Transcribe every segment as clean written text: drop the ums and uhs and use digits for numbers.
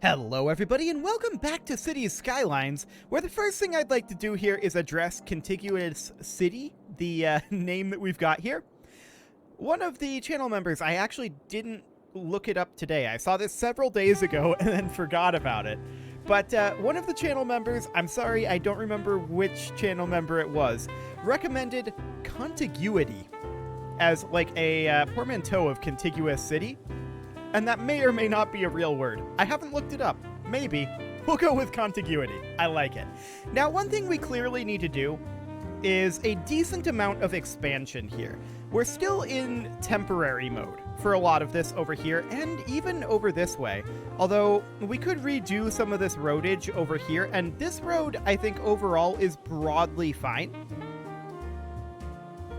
Hello everybody and welcome back to Cities Skylines, where the first thing I'd like to do here is address Contiguous City, the name that we've got here. One of the channel members, I actually didn't look it up today. I saw this several days ago and then forgot about it. But one of the channel members, I'm sorry, I don't remember which channel member it was, recommended contiguity as like a portmanteau of Contiguous City. And that may or may not be a real word. I haven't looked it up. Maybe. We'll go with contiguity. I like it. Now, one thing we clearly need to do is a decent amount of expansion here. We're still in temporary mode for a lot of this over here, and even over this way. Although, we could redo some of this roadage over here, and this road, I think, overall is broadly fine.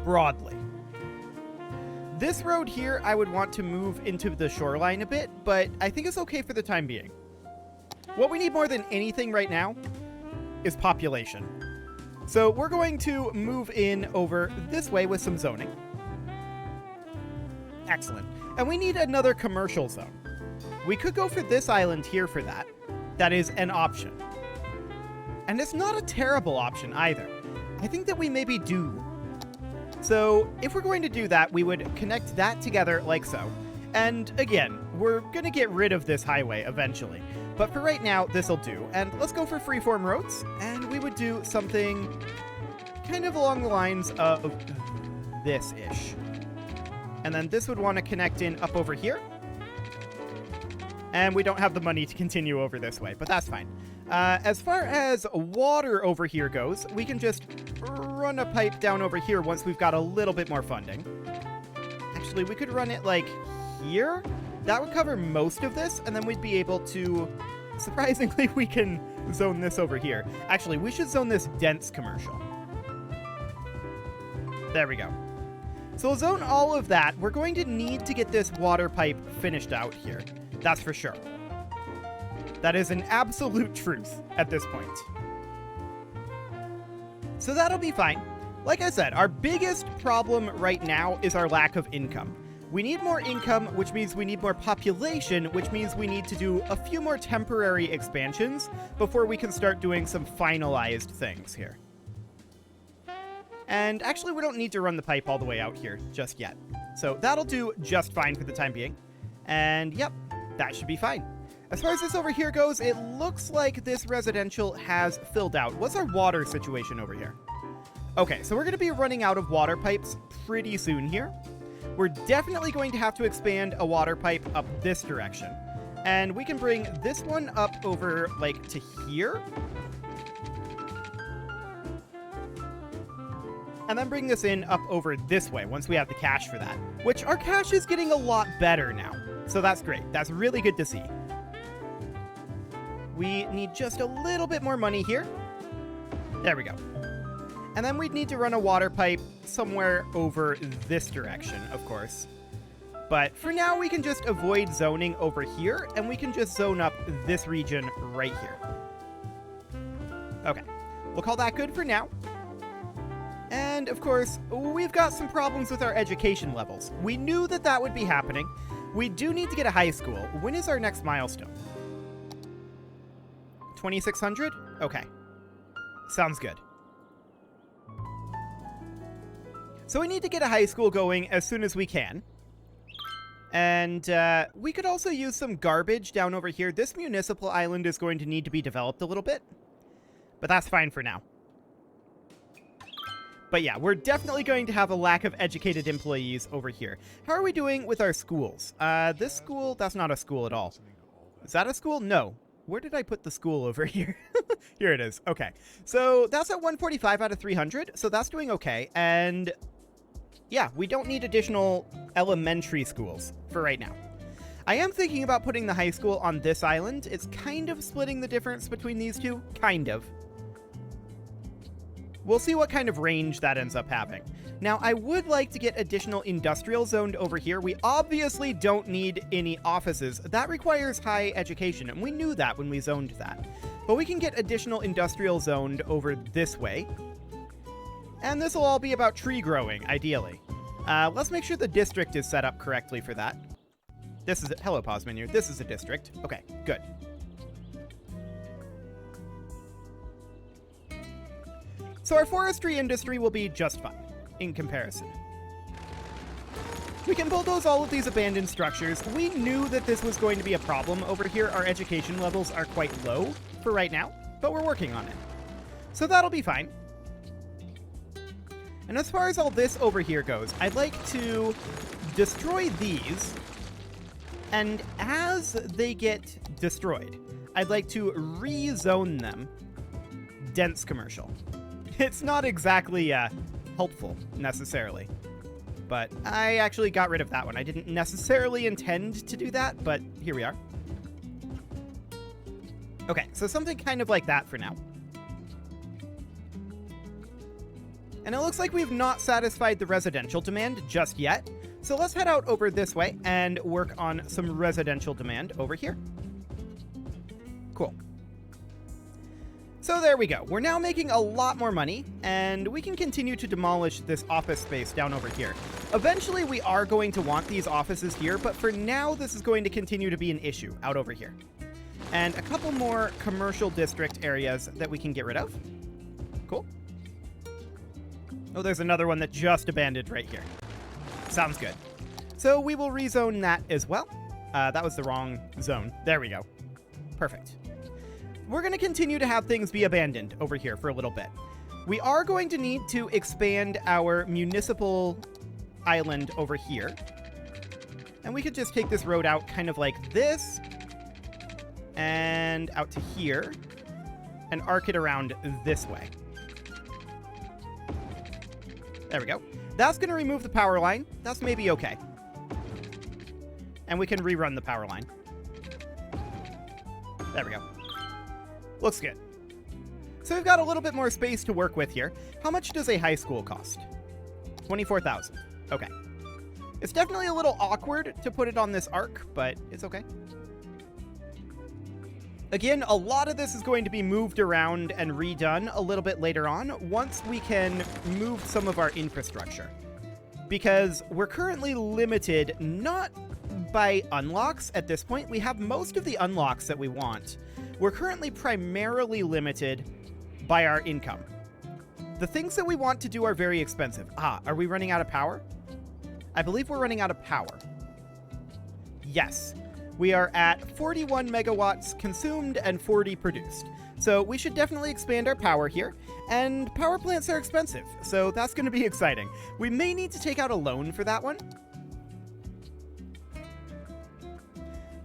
Broadly. This road here, I would want to move into the shoreline a bit, but I think it's okay for the time being. What we need more than anything right now is population. So we're going to move in over this way with some zoning. Excellent. And we need another commercial zone. We could go for this island here for that. That is an option. And it's not a terrible option either. I think that we maybe do. So if we're going to do that, we would connect that together like so. And again, we're going to get rid of this highway eventually. But for right now, this'll do. And let's go for freeform roads. And we would do something kind of along the lines of this-ish. And then this would want to connect in up over here. And we don't have the money to continue over this way, but that's fine. As far as water over here goes, we can just run a pipe down over here once we've got a little bit more funding. Actually, we could run it like here. That would cover most of this, and then we'd be able to... Surprisingly, we can zone this over here. Actually, we should zone this dense commercial. There we go. So we'll zone all of that. We're going to need to get this water pipe finished out here. That's for sure. That is an absolute truth at this point. So that'll be fine. Like I said, our biggest problem right now is our lack of income. We need more income, which means we need more population, which means we need to do a few more temporary expansions before we can start doing some finalized things here. And actually, we don't need to run the pipe all the way out here just yet. So that'll do just fine for the time being. And yep, that should be fine. As far as this over here goes, it looks like this residential has filled out. What's our water situation over here? Okay, so we're going to be running out of water pipes pretty soon here. We're definitely going to have to expand a water pipe up this direction. And we can bring this one up over, like, to here. And then bring this in up over this way once we have the cash for that. Which, our cash is getting a lot better now. So that's great. That's really good to see. We need just a little bit more money here. There we go. And then we'd need to run a water pipe somewhere over this direction, of course. But for now, we can just avoid zoning over here, and we can just zone up this region right here. Okay, we'll call that good for now. And, of course, we've got some problems with our education levels. We knew that that would be happening. We do need to get a high school. When is our next milestone? 2600? Okay. Sounds good. So we need to get a high school going as soon as we can. And we could also use some garbage down over here. This municipal island is going to need to be developed a little bit. But that's fine for now. But yeah, we're definitely going to have a lack of educated employees over here. How are we doing with our schools? This school, that's not a school at all. Is that a school? No. Where did I put the school over here? Here it is. Okay. So that's at 145 out of 300. So that's doing okay. And yeah, we don't need additional elementary schools for right now. I am thinking about putting the high school on this island. It's kind of splitting the difference between these two. Kind of. We'll see what kind of range that ends up having. Now, I would like to get additional industrial zoned over here. We obviously don't need any offices. That requires high education, and we knew that when we zoned that. But we can get additional industrial zoned over this way. And this will all be about tree growing, ideally. Let's make sure the district is set up correctly for that. This is hello, pause menu. This is a district. Okay, good. So our forestry industry will be just fine in comparison. We can bulldoze all of these abandoned structures. We knew that this was going to be a problem over here. Our education levels are quite low for right now, but we're working on it. So that'll be fine. And as far as all this over here goes, I'd like to destroy these. And as they get destroyed, I'd like to rezone them dense commercial. It's not exactly helpful, necessarily. But I actually got rid of that one. I didn't necessarily intend to do that, but here we are. Okay, so something kind of like that for now. And it looks like we've not satisfied the residential demand just yet. So let's head out over this way and work on some residential demand over here. Cool. So there we go. We're now making a lot more money, and we can continue to demolish this office space down over here. Eventually, we are going to want these offices here, but for now, this is going to continue to be an issue out over here. And a couple more commercial district areas that we can get rid of. Cool. Oh, there's another one that just abandoned right here. Sounds good. So we will rezone that as well. That was the wrong zone. There we go. Perfect. We're going to continue to have things be abandoned over here for a little bit. We are going to need to expand our municipal island over here. And we could just take this road out kind of like this. And out to here. And arc it around this way. There we go. That's going to remove the power line. That's maybe okay. And we can rerun the power line. There we go. Looks good. So we've got a little bit more space to work with here. How much does a high school cost? 24,000. Okay. It's definitely a little awkward to put it on this arc, but it's okay. Again, a lot of this is going to be moved around and redone a little bit later on once we can move some of our infrastructure. Because we're currently limited not by unlocks at this point. We have most of the unlocks that we want. We're currently primarily limited by our income. The things that we want to do are very expensive. Are we running out of power? I believe we're running out of power. Yes. We are at 41 megawatts consumed and 40 produced. So we should definitely expand our power here. And power plants are expensive, so that's going to be exciting. We may need to take out a loan for that one.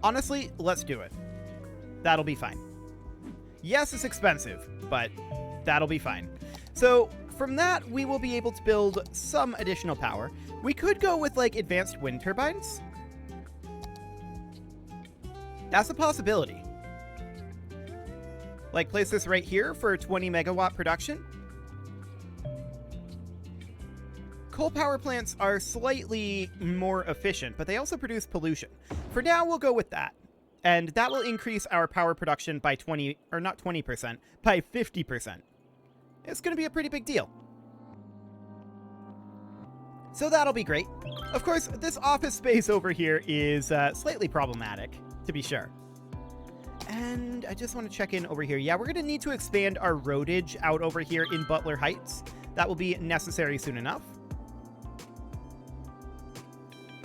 Honestly, let's do it. That'll be fine. Yes, it's expensive, but that'll be fine. So from that, we will be able to build some additional power. We could go with like advanced wind turbines. That's a possibility. Like place this right here for 20 megawatt production. Coal power plants are slightly more efficient, but they also produce pollution. For now, we'll go with that. And that will increase our power production by 20, or not 20%, by 50%. It's going to be a pretty big deal. So that'll be great. Of course, this office space over here is slightly problematic, to be sure. And I just want to check in over here. Yeah, we're going to need to expand our roadage out over here in Butler Heights. That will be necessary soon enough.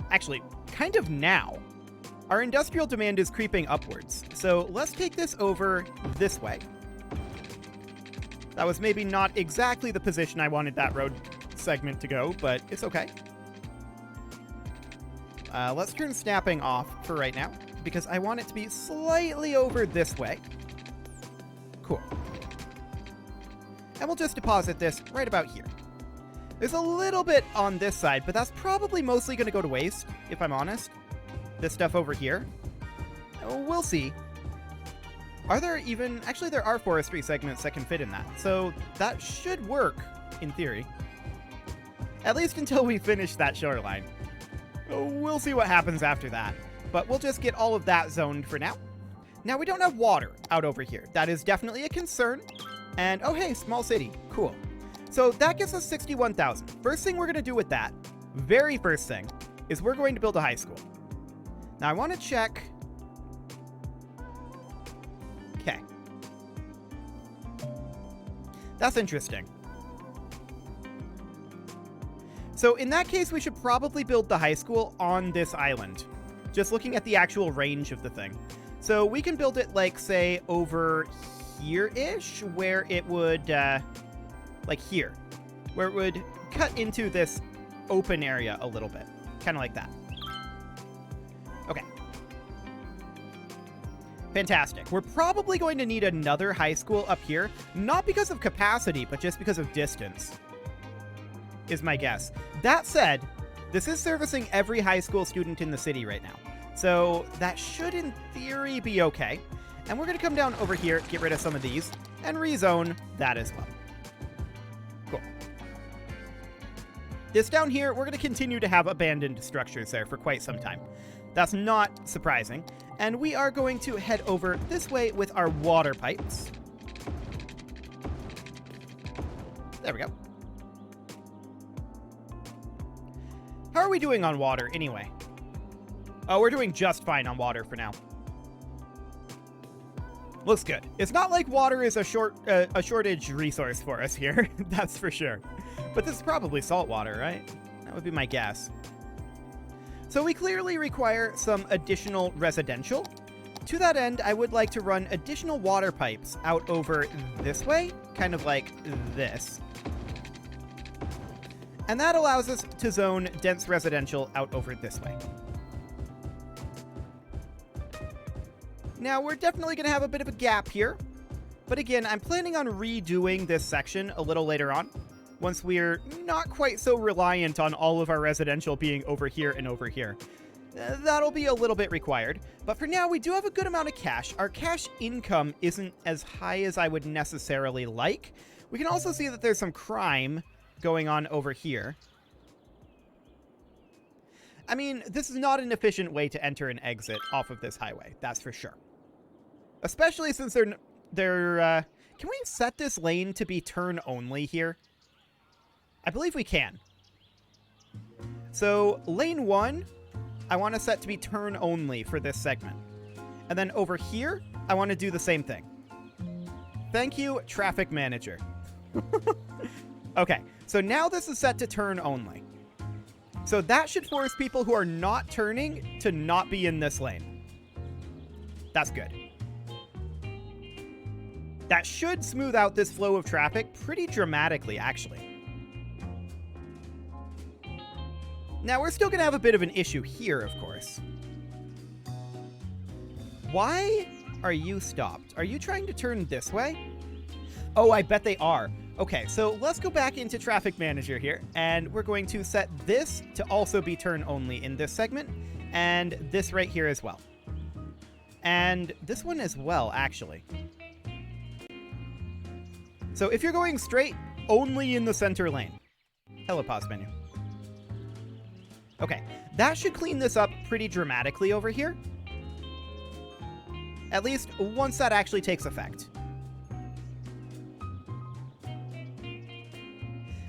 Actually, kind of now. Our industrial demand is creeping upwards, so let's take this over this way. That was maybe not exactly the position I wanted that road segment to go, but it's okay. Let's turn snapping off for right now, because I want it to be slightly over this way. Cool. And we'll just deposit this right about here. There's a little bit on this side, but that's probably mostly going to go to waste, if I'm honest. This stuff over here. We'll see. Are there even... Actually, there are forestry segments that can fit in that, so that should work, in theory. At least until we finish that shoreline. We'll see what happens after that. But we'll just get all of that zoned for now. Now, we don't have water out over here. That is definitely a concern. And, oh hey, small city. Cool. So that gives us 61,000. First thing we're going to do with that, very first thing, is we're going to build a high school. Now, I want to check... Okay. That's interesting. So in that case, we should probably build the high school on this island. Just looking at the actual range of the thing. So we can build it, like, say, over here-ish, where it would, like here. Where it would cut into this open area a little bit. Kind of like that. Okay. Fantastic. We're probably going to need another high school up here. Not because of capacity, but just because of distance. Is my guess. That said, this is servicing every high school student in the city right now. So that should, in theory, be okay. And we're going to come down over here, get rid of some of these, and rezone that as well. Cool. This down here, we're going to continue to have abandoned structures there for quite some time. That's not surprising. And we are going to head over this way with our water pipes. There we go. How are we doing on water, anyway? Oh, we're doing just fine on water for now. Looks good. It's not like water is a shortage resource for us here, that's for sure. But this is probably salt water, right? That would be my guess. So we clearly require some additional residential. To that end, I would like to run additional water pipes out over this way, kind of like this. And that allows us to zone dense residential out over this way. Now, we're definitely going to have a bit of a gap here. But again, I'm planning on redoing this section a little later on, once we're not quite so reliant on all of our residential being over here and over here. That'll be a little bit required. But for now, we do have a good amount of cash. Our cash income isn't as high as I would necessarily like. We can also see that there's some crime going on over here. I mean, this is not an efficient way to enter and exit off of this highway, that's for sure. Especially since can we set this lane to be turn only here? I believe we can. So, lane 1, I want to set to be turn only for this segment. And then over here, I want to do the same thing. Thank you, traffic manager. Okay, so now this is set to turn only. So that should force people who are not turning to not be in this lane. That's good. That should smooth out this flow of traffic pretty dramatically, actually. Now, we're still going to have a bit of an issue here, of course. Why are you stopped? Are you trying to turn this way? Oh, I bet they are. Okay, so let's go back into Traffic Manager here, and we're going to set this to also be turn only in this segment, and this right here as well. And this one as well, actually. So if you're going straight, only in the center lane. Hello, pause menu. Okay, that should clean this up pretty dramatically over here. At least once that actually takes effect.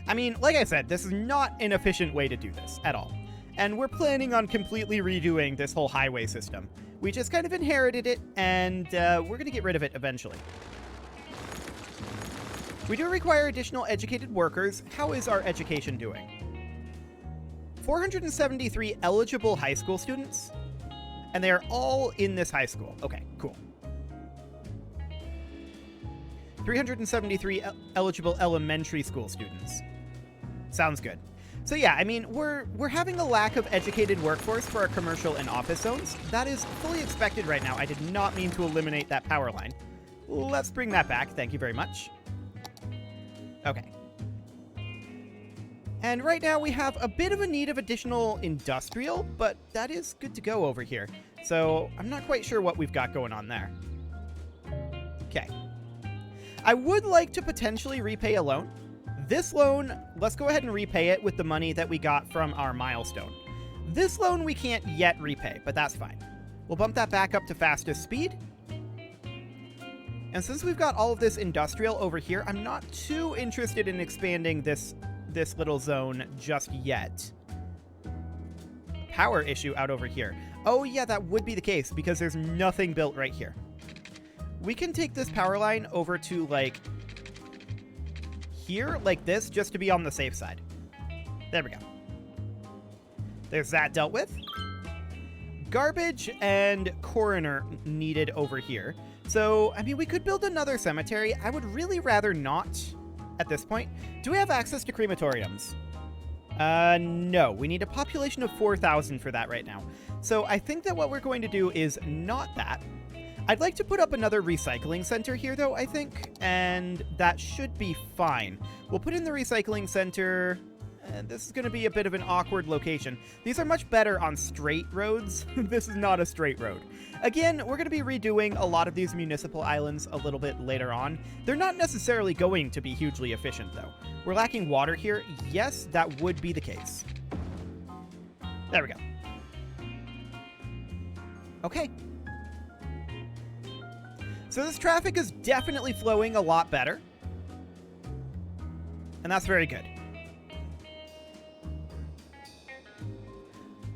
I mean, like I said, this is not an efficient way to do this at all. And we're planning on completely redoing this whole highway system. We just kind of inherited it, and we're going to get rid of it eventually. We do require additional educated workers. How is our education doing? 473 eligible high school students, and they are all in this high school. Okay, cool. 373 eligible elementary school students. Sounds good. So yeah, I mean, we're having a lack of educated workforce for our commercial and office zones. That is fully expected right now. I did not mean to eliminate that power line. Let's bring that back. Thank you very much. Okay. And right now we have a bit of a need of additional industrial, but that is good to go over here. So I'm not quite sure what we've got going on there. Okay. I would like to potentially repay a loan. This loan, let's go ahead and repay it with the money that we got from our milestone. This loan we can't yet repay, but that's fine. We'll bump that back up to fastest speed. And since we've got all of this industrial over here, I'm not too interested in expanding this little zone just yet. Power issue out over here. Oh yeah, that would be the case because there's nothing built right here. We can take this power line over to like here, like this, just to be on the safe side. There we go. There's that dealt with. Garbage and coroner needed over here. So, I mean, we could build another cemetery. I would really rather not at this point. Do we have access to crematoriums? No. We need a population of 4,000 for that right now. So I think that what we're going to do is not that. I'd like to put up another recycling center here, though, I think, and that should be fine. We'll put in the recycling center, and this is going to be a bit of an awkward location. These are much better on straight roads. This is not a straight road. Again, we're going to be redoing a lot of these municipal islands a little bit later on. They're not necessarily going to be hugely efficient, though. We're lacking water here. Yes, that would be the case. There we go. Okay. So this traffic is definitely flowing a lot better. And that's very good.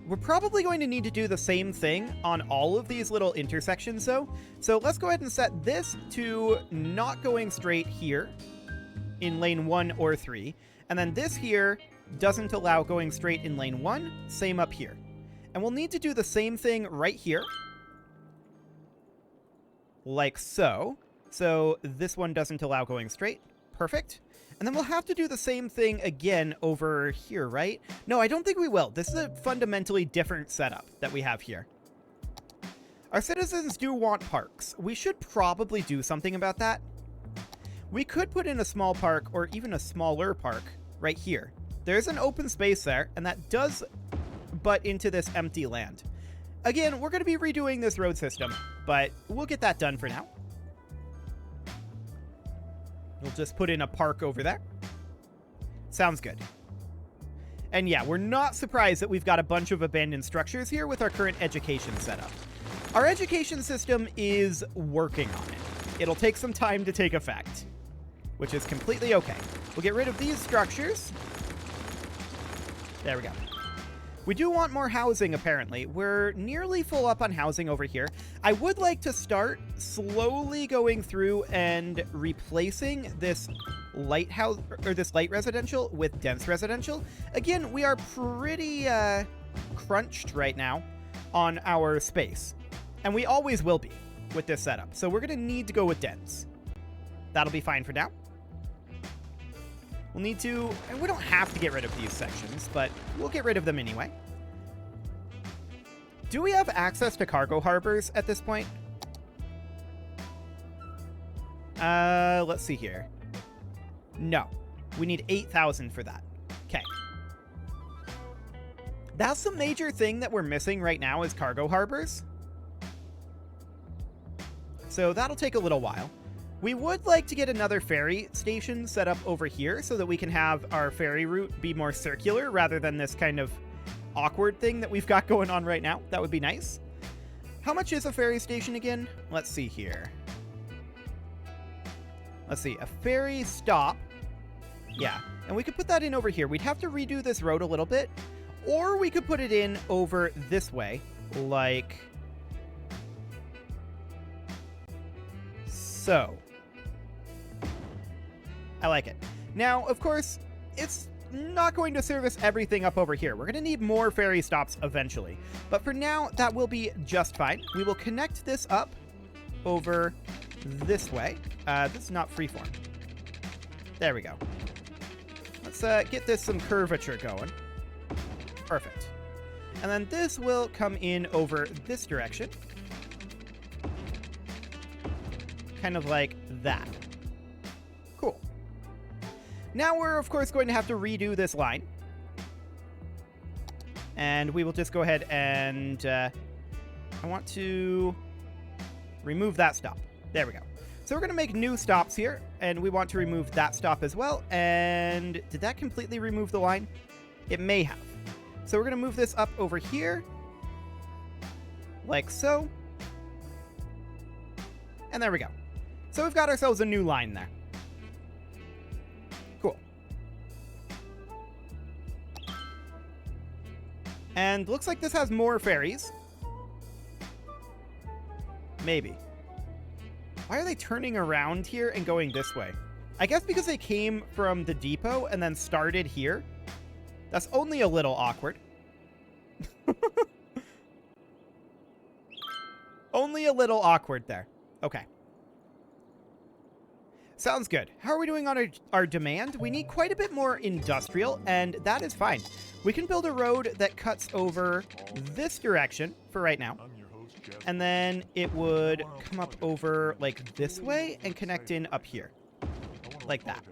We're probably going to need to do the same thing on all of these little intersections, though. So let's go ahead and set this to not going straight here in lane 1 or 3. And then this here doesn't allow going straight in lane 1. Same up here. And we'll need to do the same thing right here. Like so. So this one doesn't allow going straight. Perfect. And then we'll have to do the same thing again over here, right? No, I don't think we will. This is a fundamentally different setup that we have here. Our citizens do want parks. We should probably do something about that. We could put in a small park, or even a smaller park, right here. There's an open space there, and that does butt into this empty land. Again, we're going to be redoing this road system, but we'll get that done for now. We'll just put in a park over there. Sounds good. And yeah, we're not surprised that we've got a bunch of abandoned structures here with our current education setup. Our education system is working on it. It'll take some time to take effect, which is completely okay. We'll get rid of these structures. There we go. We do want more housing, apparently. We're nearly full up on housing over here. I would like to start slowly going through and replacing this lighthouse, or this light residential with dense residential. Again, we are pretty crunched right now on our space, and we always will be with this setup. So we're going to need to go with dense. That'll be fine for now. We'll need to, and we don't have to get rid of these sections, but we'll get rid of them anyway. Do we have access to cargo harbors at this point? Let's see here. No. We need 8,000 for that. Okay. That's the major thing that we're missing right now is cargo harbors. So that'll take a little while. We would like to get another ferry station set up over here so that we can have our ferry route be more circular rather than this kind of awkward thing that we've got going on right now. That would be nice. How much is a ferry station again? Let's see here. Let's see. A ferry stop. Yeah. And we could put that in over here. We'd have to redo this road a little bit. Or we could put it in over this way. Like so. I like it. Now, of course, it's not going to service everything up over here. We're going to need more ferry stops eventually. But for now, that will be just fine. We will connect this up over this way. This is not freeform. There we go. Let's get this some curvature going. Perfect. And then this will come in over this direction. Kind of like that. Cool. Now we're, of course, going to have to redo this line. And we will just go ahead and... I want to remove that stop. There we go. So we're going to make new stops here, and we want to remove that stop as well. And did that completely remove the line? It may have. So we're going to move this up over here, like so. And there we go. So we've got ourselves a new line there. Cool. And looks like this has more ferries. Maybe. Why are they turning around here and going this way? I guess because they came from the depot and then started here. That's only a little awkward. Only a little awkward there. Okay. Sounds good. How are we doing on our demand? We need quite a bit more industrial, and that is fine. We can build a road that cuts over this direction for right now. And then it would come up over like this way and connect in up here. Like that.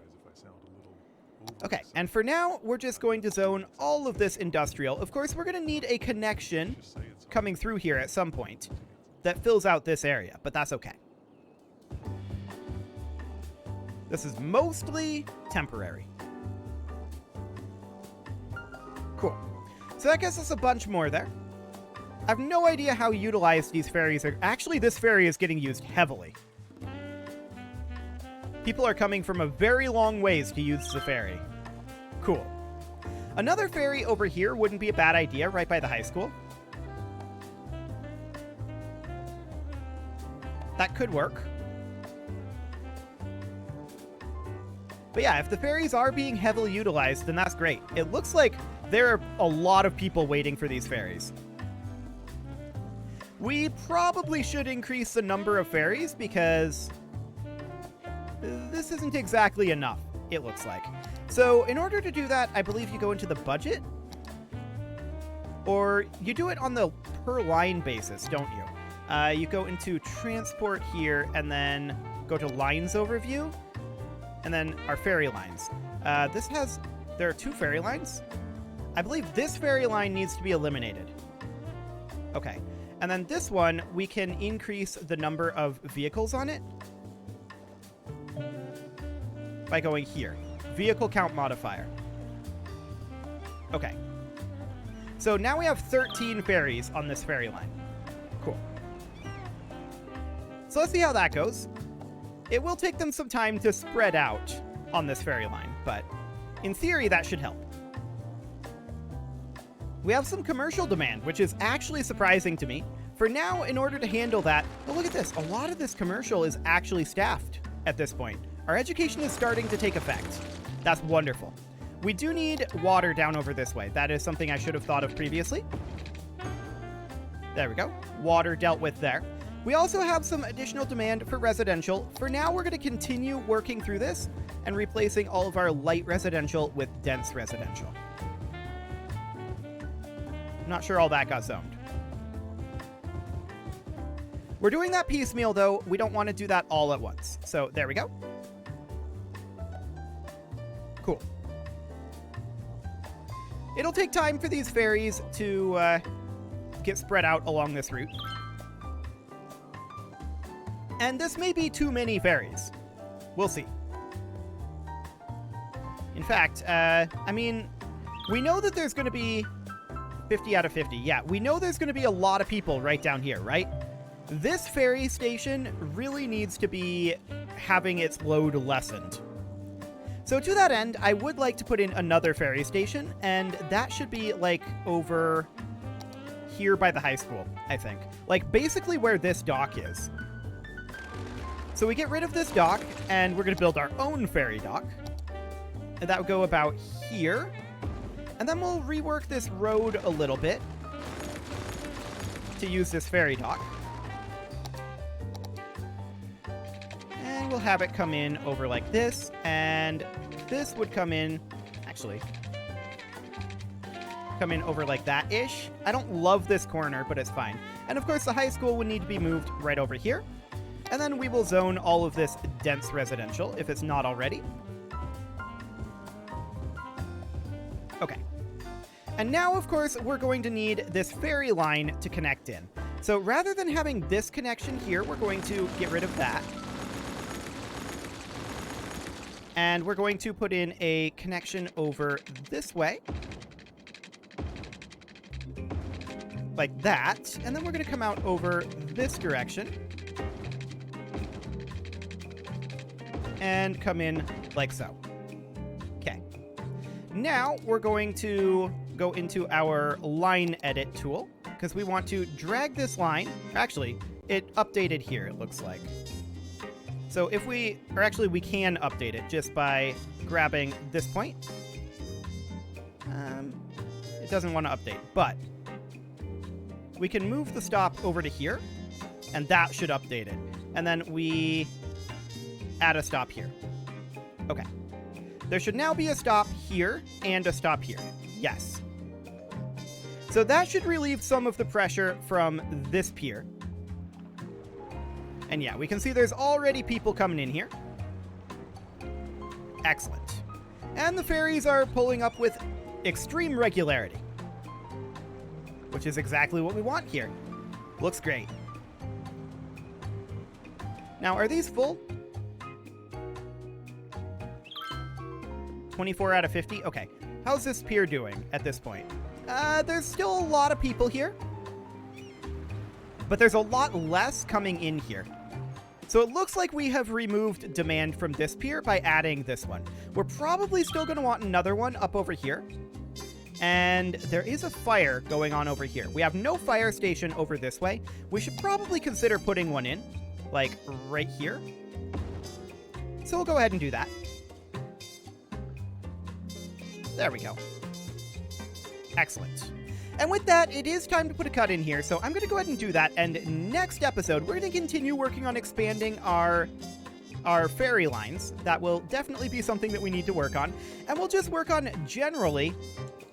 Okay, and for now, we're just going to zone all of this industrial. Of course, we're going to need a connection coming through here at some point that fills out this area, but that's okay. This is mostly temporary. Cool. So that gets us a bunch more there. I have no idea how utilized these ferries are. Actually, this ferry is getting used heavily. People are coming from a very long ways to use the ferry. Cool. Another ferry over here wouldn't be a bad idea, right by the high school. That could work. But yeah, if the ferries are being heavily utilized, then that's great. It looks like there are a lot of people waiting for these ferries. We probably should increase the number of ferries because this isn't exactly enough, it looks like. So in order to do that, I believe you go into the budget. Or you do it on the per line basis, don't you? You go into transport here and then go to lines overview. And then our ferry lines. There are 2 ferry lines. I believe this ferry line needs to be eliminated. Okay. And then this one, we can increase the number of vehicles on it by going here. Vehicle count modifier. Okay. So now we have 13 ferries on this ferry line. Cool. So let's see how that goes. It will take them some time to spread out on this ferry line, but in theory, that should help. We have some commercial demand, which is actually surprising to me. For now, in order to handle that, well, look at this. A lot of this commercial is actually staffed at this point. Our education is starting to take effect. That's wonderful. We do need water down over this way. That is something I should have thought of previously. There we go. Water dealt with there. We also have some additional demand for residential. For now, we're going to continue working through this and replacing all of our light residential with dense residential. I'm not sure all that got zoned. We're doing that piecemeal, though. We don't want to do that all at once. So there we go. Cool. It'll take time for these ferries to get spread out along this route. And this may be too many ferries. We'll see. In fact, I mean, we know that there's going to be 50 out of 50. Yeah, we know there's going to be a lot of people right down here, right? This ferry station really needs to be having its load lessened. So to that end, I would like to put in another ferry station, and that should be like over here by the high school, I think. Like basically where this dock is. So we get rid of this dock, and we're going to build our own ferry dock. And that would go about here. And then we'll rework this road a little bit to use this ferry dock. And we'll have it come in over like this, and this would come in, actually, come in over like that-ish. I don't love this corner, but it's fine. And of course, the high school would need to be moved right over here. And then we will zone all of this dense residential, if it's not already. Okay. And now, of course, we're going to need this ferry line to connect in. So rather than having this connection here, we're going to get rid of that. And we're going to put in a connection over this way. Like that. And then we're going to come out over this direction. And come in like so. Okay. Now we're going to go into our line edit tool because we want to drag this line. Actually, it updated here, it looks like. So if we, or actually we can update it just by grabbing this point. It doesn't want to update, but we can move the stop over to here, and that should update it. And then we add a stop here. Okay. There should now be a stop here and a stop here. Yes. So that should relieve some of the pressure from this pier. And yeah, we can see there's already people coming in here. Excellent. And the ferries are pulling up with extreme regularity, which is exactly what we want here. Looks great. Now, are these full? 24 out of 50? Okay. How's this pier doing at this point? There's still a lot of people here, but there's a lot less coming in here. So it looks like we have removed demand from this pier by adding this one. We're probably still going to want another one up over here. And there is a fire going on over here. We have no fire station over this way. We should probably consider putting one in, like right here. So we'll go ahead and do that. There we go. Excellent. And with that, it is time to put a cut in here, so I'm going to go ahead and do that, and next episode, we're going to continue working on expanding our ferry lines. That will definitely be something that we need to work on, and we'll just work on generally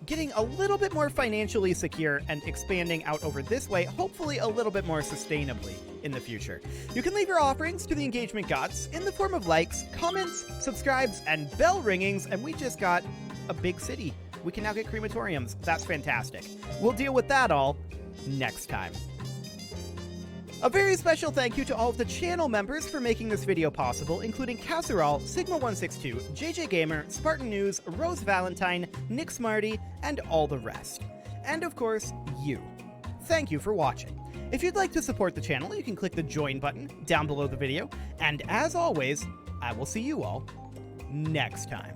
getting a little bit more financially secure and expanding out over this way, hopefully a little bit more sustainably in the future. You can leave your offerings to the engagement gods in the form of likes, comments, subscribes, and bell ringings, and we just got a big city. We can now get crematoriums. That's fantastic. We'll deal with that all next time. A very special thank you to all of the channel members for making this video possible, including Casserole, Sigma162, JJ Gamer, Spartan News, Rose Valentine, Nick Smarty, and all the rest. And of course, you. Thank you for watching. If you'd like to support the channel, you can click the join button down below the video. And as always, I will see you all next time.